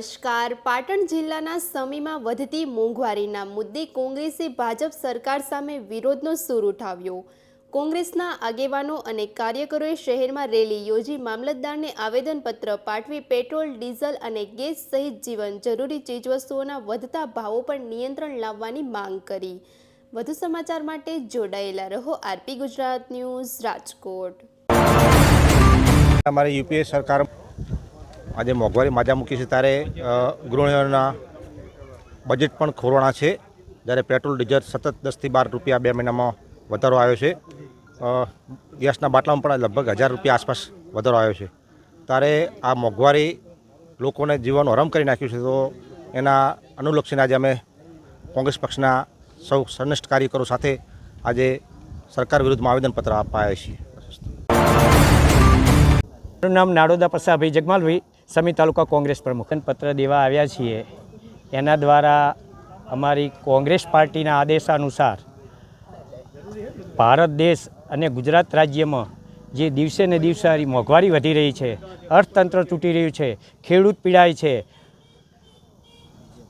નમસ્કાર. પાટણ જિલ્લાના સમીમાં વધતી મોંઘવારીના મુદ્દે કોંગ્રેસે ભાજપ સરકાર સામે વિરોધનો સૂર ઉઠાવ્યો. કોંગ્રેસના આગેવાનો અને કાર્યકરોએ શહેરમાં રેલી યોજી મામલતદારને આવેદનપત્ર પાઠવી પેટ્રોલ, ડીઝલ અને ગેસ સહિત જીવન જરૂરી ચીજવસ્તુઓના વધતા ભાવો પર નિયંત્રણ લાવવાની માંગ કરી. વધુ સમાચાર માટે જોડાયેલા રહો. RP Gujarat news, Rajkot. हमारी यूपीए सरकार आज मोंघवारी माजा मूकी है त्यारे गृहिणीओना बजेट पण खोरवाना है। जयरे पेट्रोल डीजल सतत 10 થી 12 रुपया 2 महीना में वधारो आव्यो छे। गैसना बाटला में पण लगभग 1000 रुपया आसपास वधारो आव्यो छे। त्यारे आ मोंघवारी लोकोने जीवन हराम करी नाख्युं छे। तो एना अनुलक्षीने आज अमे कोंग्रेस पक्षना सौ श्रेष्ठ कार्यकरो साथे आज सरकार विरुद्ध आवेदनपत्र आपवा आव्या छीए। મારું નામ નાડોદા પ્રસાદભાઈ જગમાલભાઈ, સમી તાલુકા કોંગ્રેસ પ્રમુખ. પત્ર દેવા આવ્યા છીએ. એના દ્વારા અમારી કોંગ્રેસ પાર્ટીના આદેશ અનુસાર ભારત દેશ અને ગુજરાત રાજ્યમાં જે દિવસે ને દિવસે મોંઘવારી વધી રહી છે, અર્થતંત્ર તૂટી રહ્યું છે, ખેડૂત પીડાય છે,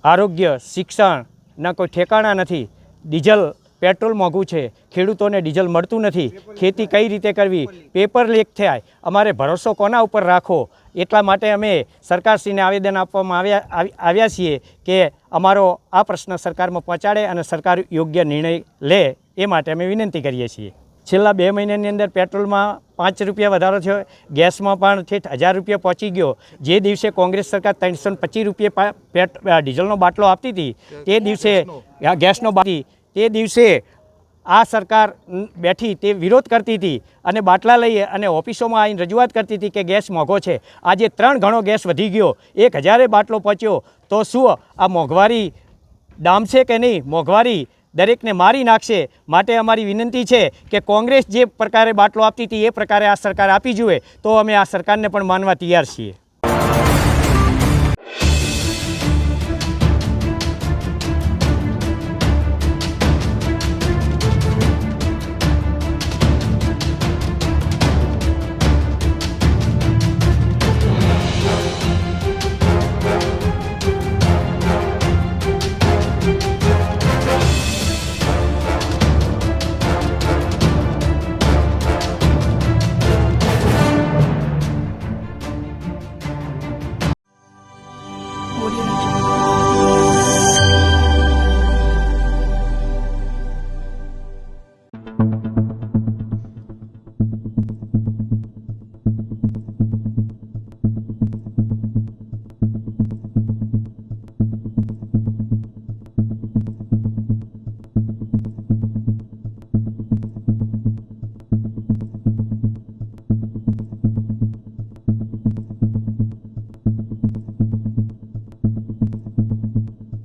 આરોગ્ય શિક્ષણના કોઈ ઠેકાણા નથી, ડીઝલ પેટ્રોલ મોંઘું છે, ખેડૂતોને ડીઝલ મળતું નથી, ખેતી કઈ રીતે કરવી, પેપર લીક થાય, અમારે ભરોસો કોના ઉપર રાખો? એટલા માટે અમે સરકારશ્રીને આવેદન આપવામાં આવ્યા છીએ કે અમારો આ પ્રશ્ન સરકારમાં પહોંચાડે અને સરકાર યોગ્ય નિર્ણય લે, એ માટે અમે વિનંતી કરીએ છીએ. છેલ્લા 2 મહિનાની અંદર પેટ્રોલમાં 5 રૂપિયા વધારો થયો, ગેસમાં પણ 1000 રૂપિયા પહોંચી ગયો. જે દિવસે કોંગ્રેસ સરકાર 325 રૂપિયા ડીઝલનો બાટલો આપતી હતી, તે દિવસે ગેસનો તે દિવસે આ સરકાર બેઠી તે વિરોધ કરતી હતી અને બાટલા લઈ અને ઓફિસોમાં આવીને રજૂઆત કરતી હતી કે ગેસ મોંઘો છે. આજે 3 ગણો ગેસ વધી ગયો, 1000 બાટલો પહોંચ્યો. તો શું આ મોંઘવારી ડામશે કે નહીં? મોંઘવારી દરેકને મારી નાખશે. માટે અમારી વિનંતી છે કે કોંગ્રેસ જે પ્રકારે બાટલો આપતી હતી એ પ્રકારે આ સરકાર આપી જોઈએ, તો અમે આ સરકારને પણ માનવા તૈયાર છીએ.